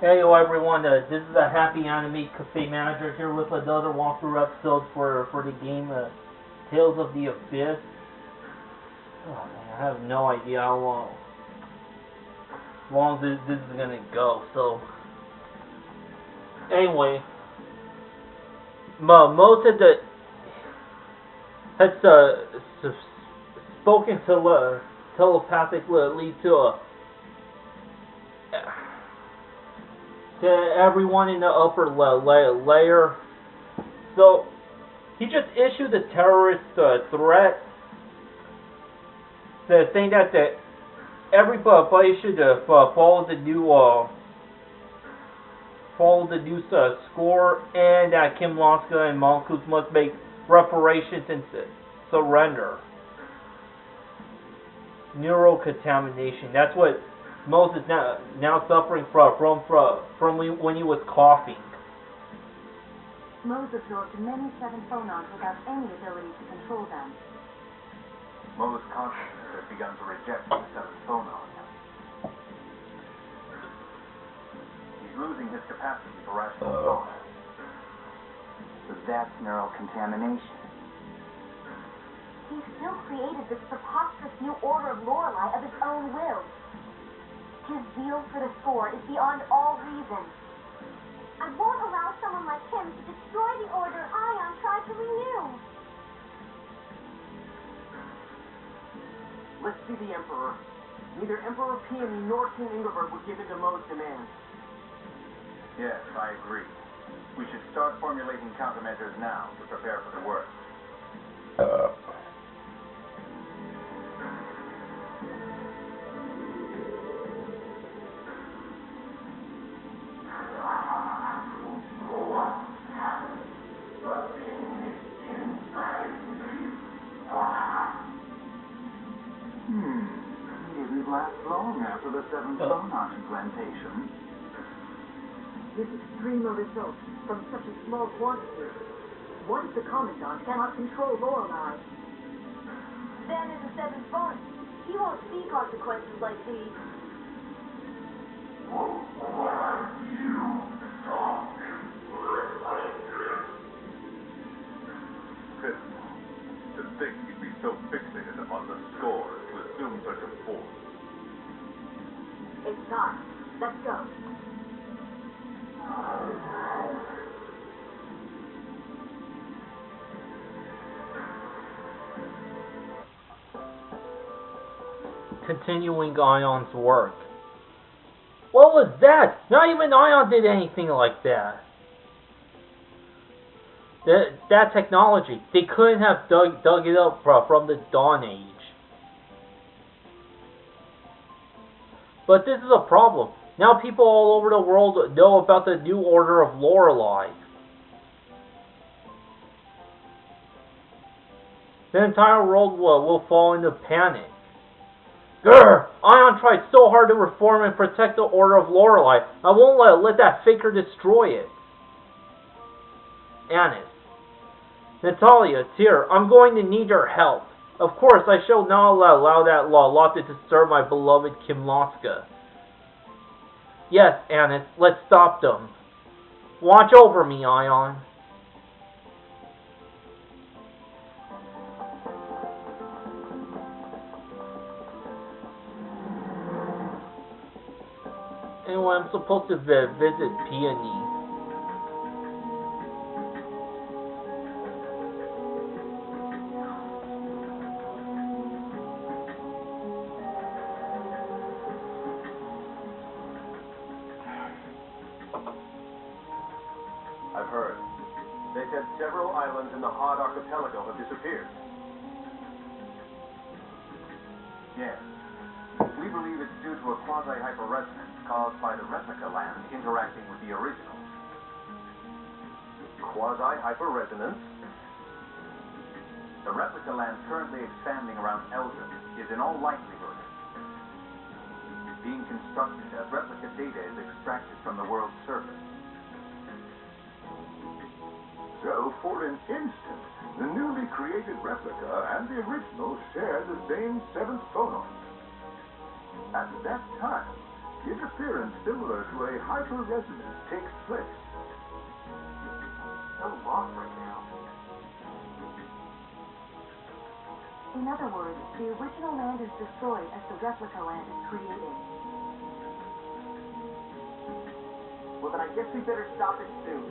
Hey everyone, this is a Happy Anime Cafe Manager here with another walkthrough episode for the game Tales of the Abyss. Oh man, I have no idea how long this is gonna go. So anyway, most of the had spoken telepathically to everyone in the upper layer. So he just issued a terrorist threat, saying that everybody should follow the new score, and that Kim Lonska and Mongoose must make reparations and surrender. Neurocontamination. That's what Moses is now suffering from when he was coughing. Moses absorbed many 7 phonons without any ability to control them. Mo's consciousness has begun to reject the 7 phonons. He's losing his capacity for rational thought. So that's neurocontamination. He still created this preposterous new order of Lorelei of his own will. His zeal for the score is beyond all reason. I won't allow someone like him to destroy the order Ion tried to renew. Let's see the Emperor. Neither Emperor Peony nor King Engelbert would give in to Mo's demands. Yes, I agree. We should start formulating countermeasures now to prepare for the worst. Last long after the 7th phonon implantation. This extreme a result from such a small quantity. What if the Commandant cannot control Lorelei? Then is the 7th phone. He won't see consequences like these. Pitiful. To think he'd be so fixated upon the score to assume such a force. It's time. Let's go. Continuing Ion's work. What was that? Not even Ion did anything like that. That technology, they couldn't have dug it up from the Dawn Age. But this is a problem. Now people all over the world know about the new order of Lorelei. The entire world will fall into panic. Grr! Ion tried so hard to reform and protect the order of Lorelei. I won't let that faker destroy it. Anis. Natalia, dear, I'm going to need your help. Of course, I shall not allow that lot to disturb my beloved Kim Lonska. Yes, Anis, let's stop them. Watch over me, Ion. Anyway, I'm supposed to visit Peony. I've heard. They said several islands in the Hod Archipelago have disappeared. Yes. We believe it's due to a quasi-hyperresonance caused by the replica land interacting with the original. Quasi-hyperresonance? The replica land currently expanding around Elgin is in all likelihood being constructed as replica data is extracted from the world's surface. So, for an instant, the newly created replica and the original share the same 7th phonon. At that time, Interference similar to a hyper-resonance takes place. I'm lost right now. In other words, the original land is destroyed as the replica land is created. Well, then I guess we better stop it soon.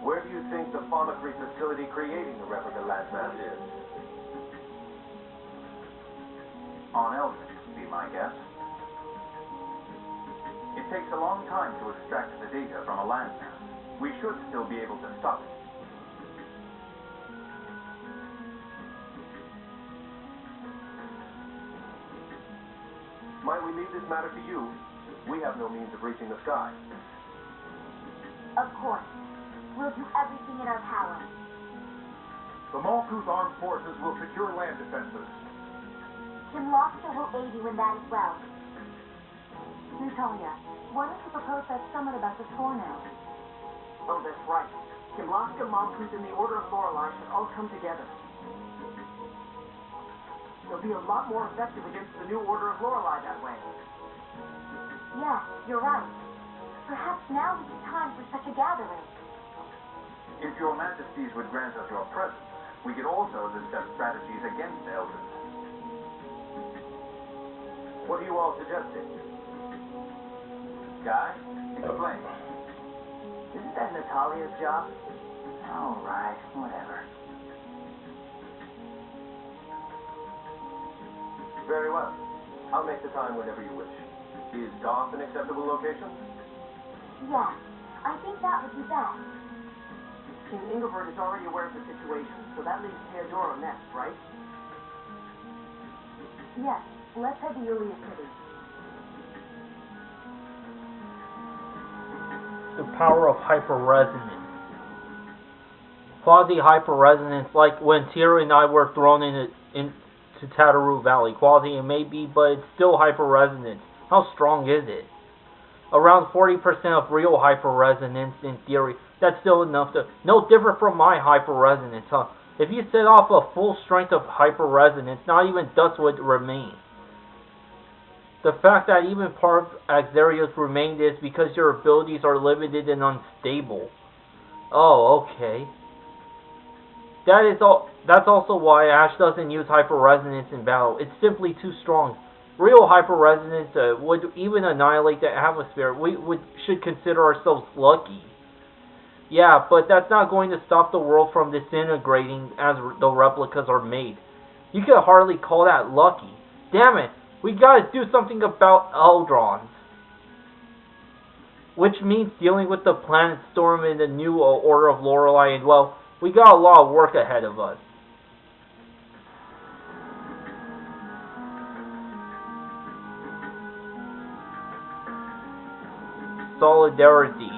Where do you think the follicry facility creating the replica landmass is? On Eldon, be my guess. It takes a long time to extract the data from a landmass. We should still be able to stop it. Might we leave this matter to you? We have no means of reaching the sky. Of course. We'll do everything in our power. The Malkuth Armed Forces will secure land defenses. Kimloska will aid you in that as well. Natalia, why don't you propose that summit about the tour now? Oh, that's right. Kimloska, Malkuth, and the Order of Lorelei should all come together. They'll be a lot more effective against the new Order of Lorelei that way. Yeah, you're right. Perhaps now is the time for such a gathering. If your majesties would grant us your presence, we could also discuss strategies against Eldon. What are you all suggesting? Guy, explain. Isn't that Natalia's job? All right, whatever. Very well. I'll make the time whenever you wish. Is Goth an acceptable location? Yeah, I think that would be best. King Ingobert is already aware of the situation, so that leaves Theodora next, right? Yes, let's head to Yulia City. The power of hyperresonance. Quasi-hyperresonance, like when Tira and I were thrown into Tataru Valley. Quasi it may be, but it's still hyperresonance. How strong is it? Around 40% of real hyperresonance in theory. That's still enough to... No different from my hyperresonance, huh? If you set off a full strength of hyperresonance, not even dust would remain. The fact that even part of Axarius remained is because your abilities are limited and unstable. Oh, okay. That's also why Ash doesn't use hyperresonance in battle. It's simply too strong. Real hyperresonance would even annihilate the atmosphere. We should consider ourselves lucky. Yeah, but that's not going to stop the world from disintegrating as the replicas are made. You could hardly call that lucky. Damn it, we gotta do something about Eldrons. Which means dealing with the planet storm and the new Order of Lorelei, and well, we got a lot of work ahead of us. Solidarity.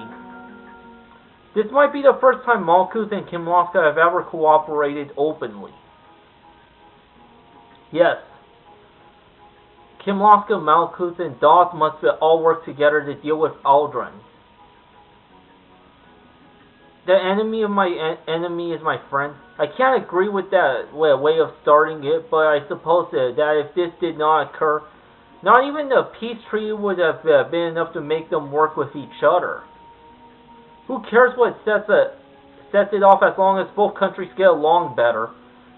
This might be the first time Malkuth and Kimloska have ever cooperated openly. Yes. Kimloska, Malkuth, and Doth must all work together to deal with Aldrin. The enemy of my enemy is my friend. I can't agree with that way of starting it, but I suppose that if this did not occur, not even the peace treaty would have been enough to make them work with each other. Who cares what sets it off as long as both countries get along better?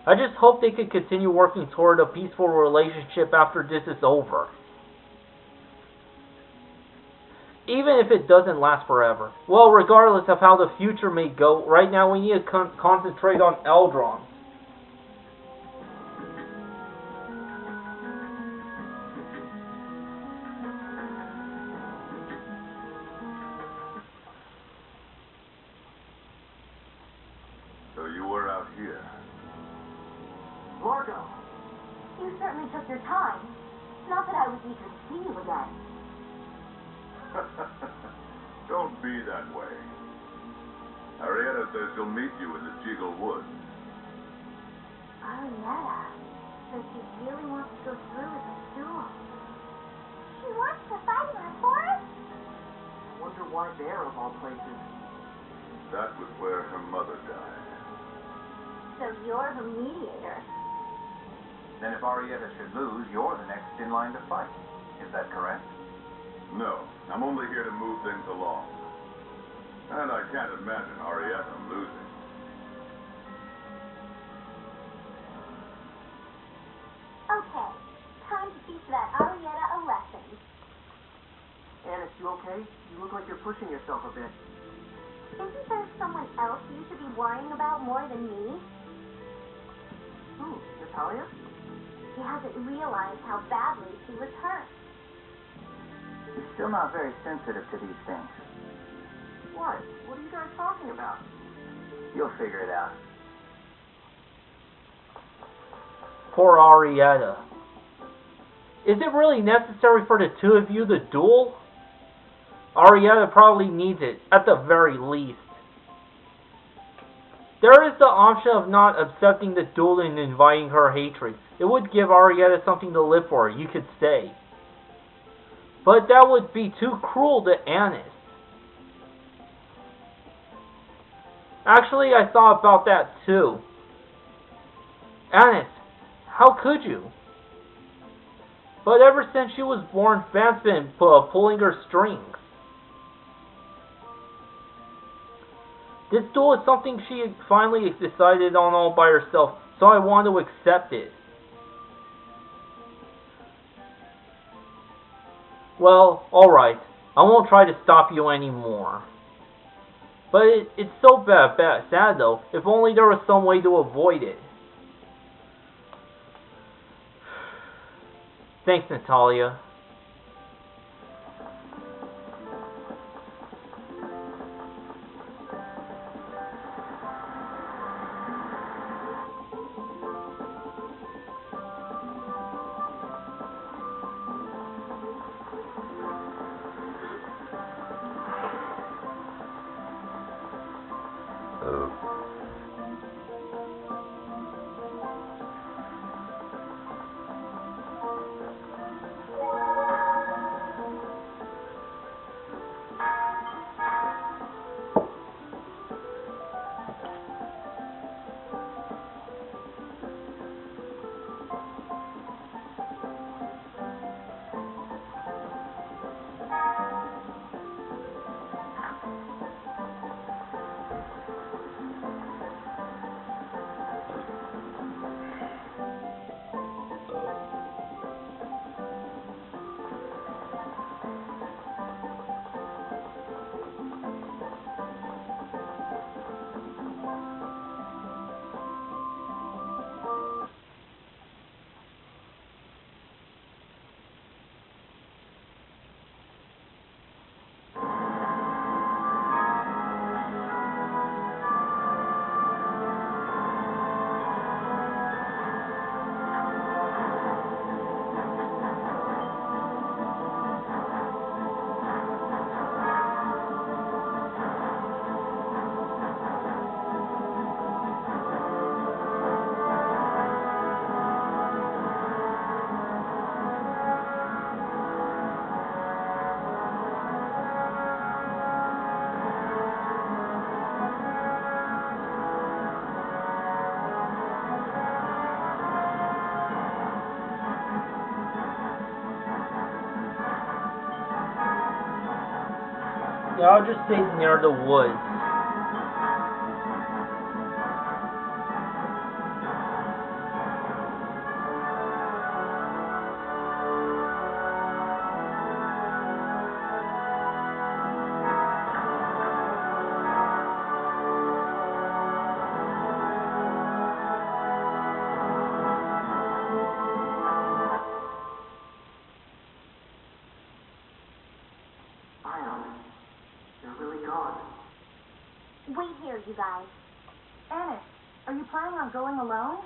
I just hope they can continue working toward a peaceful relationship after this is over. Even if it doesn't last forever. Well, regardless of how the future may go, right now we need to concentrate on Eldron. So you were out here. Largo! You certainly took your time. Not that I was eager to see you again. Don't be that way. Arietta says she'll meet you in the Jiggle Woods. Arietta. So she really wants to go through with this duel. She wants to fight in the forest? Wonder why there, of all places. That was where her mother died. So you're the mediator. Then if Arietta should lose, you're the next in line to fight. Is that correct? No, I'm only here to move things along. And I can't imagine Arietta losing. Okay, time to teach that Arietta a lesson. Annis, you okay? You look like you're pushing yourself a bit. Isn't there someone else you should be worrying about more than me? Who? Natalia? She hasn't realized how badly she was hurt. You're still not very sensitive to these things. What? What are you guys talking about? You'll figure it out. Poor Arietta. Is it really necessary for the two of you to duel? Arietta probably needs it, at the very least. There is the option of not accepting the duel and inviting her hatred. It would give Arietta something to live for, you could say. But that would be too cruel to Annis. Actually, I thought about that too. Annis, how could you? But ever since she was born, Van's been pulling her strings. This duel is something she finally decided on all by herself, so I want to accept it. Well, alright. I won't try to stop you anymore. But it's so sad though. If only there was some way to avoid it. Thanks, Natalia. Yeah, I'll just stay near the woods. Wait here, you guys. Annis, are you planning on going alone?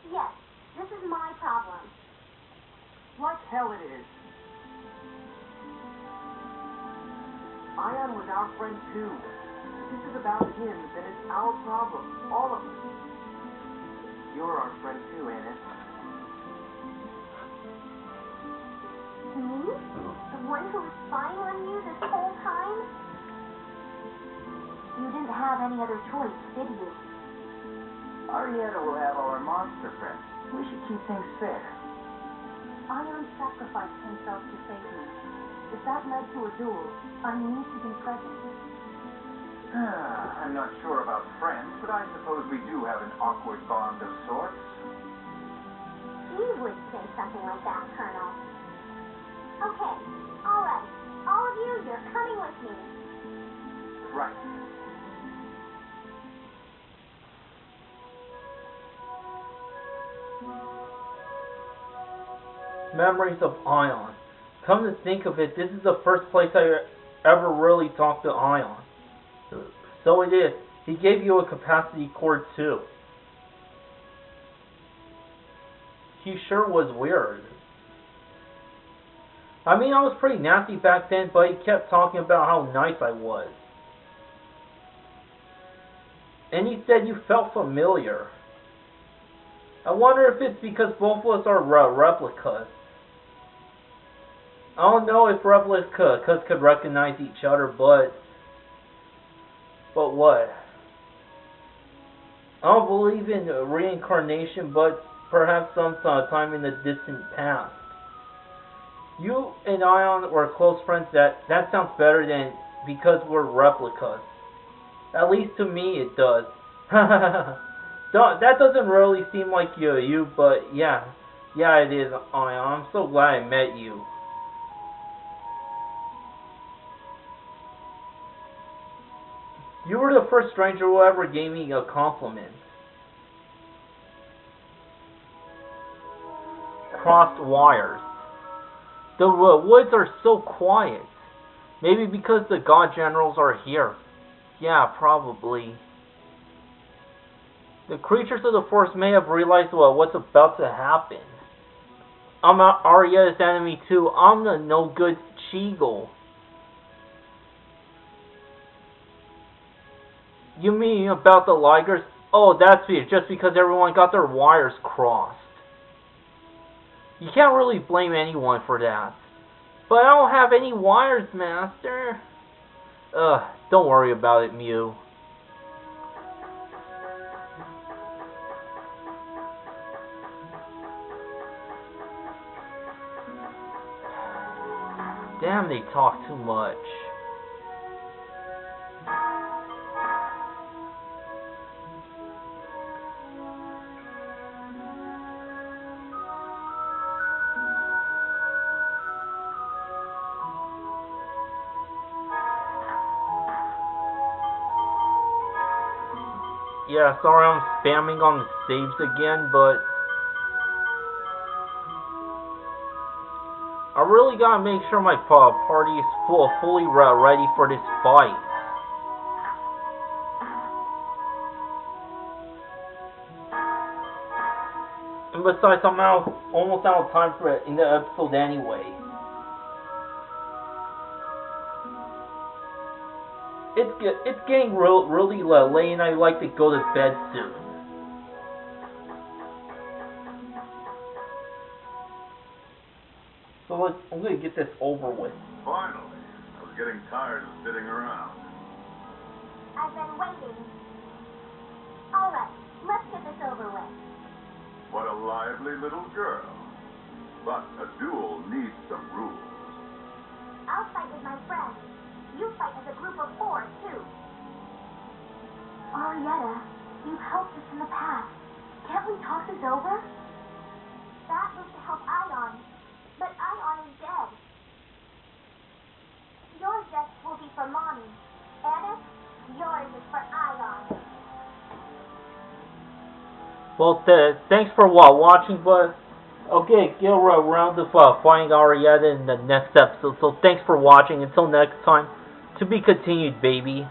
Yes, this is my problem. Like hell it is. Ion was our friend too. If this is about him, then it's our problem. All of us. You're our friend too, Annis. Me? The one who was spying on you this whole time? You didn't have any other choice, did you? Arietta will have all our monster friends. We should keep things fair. Ion sacrificed himself to save me. If that led to a duel, I need to be present. I'm not sure about friends, but I suppose we do have an awkward bond of sorts. You would say something like that, Colonel. Okay, all right. All of you, you're coming with me. Right. Memories of Ion. Come to think of it, this is the first place I ever really talked to Ion. So it is. He gave you a capacity cord too. He sure was weird. I mean, I was pretty nasty back then, but he kept talking about how nice I was. And he said you felt familiar. I wonder if it's because both of us are replicas. I don't know if replicas could recognize each other, but what? I don't believe in reincarnation, but perhaps sometime in the distant past. You and Ion were close friends. That sounds better than because we're replicas. At least to me it does. That doesn't really seem like you, but yeah it is, Ion. I'm so glad I met you. You were the first stranger who ever gave me a compliment. Crossed wires. The woods are so quiet. Maybe because the God Generals are here. Yeah, probably. The creatures of the forest may have realized what's about to happen. I'm Arieta's enemy too. I'm the no-good Cheagle. You mean about the Ligers? Oh, that's it. Just because everyone got their wires crossed. You can't really blame anyone for that. But I don't have any wires, Master. Don't worry about it, Mew. Damn, they talk too much. Yeah, sorry I'm spamming on the saves again, but I really gotta make sure my party is fully ready for this fight. And besides, I'm almost out of time for it in the episode anyway. It's getting really late, and I'd like to go to bed soon. So I'm gonna get this over with. Finally. I was getting tired of sitting around. I've been waiting. All right, let's get this over with. What a lively little girl. But a duel needs some rules. I'll fight with my friends. You fight as a group of 4, too. Arieta, you've helped us in the past. Can't we talk this over? That was to help Ion. But Ion is dead. Your death will be for Mommy. Annis, yours is for Ion. Well, thanks for watching, but okay, get around to finding Arieta in the next episode. So thanks for watching. Until next time, to be continued, baby.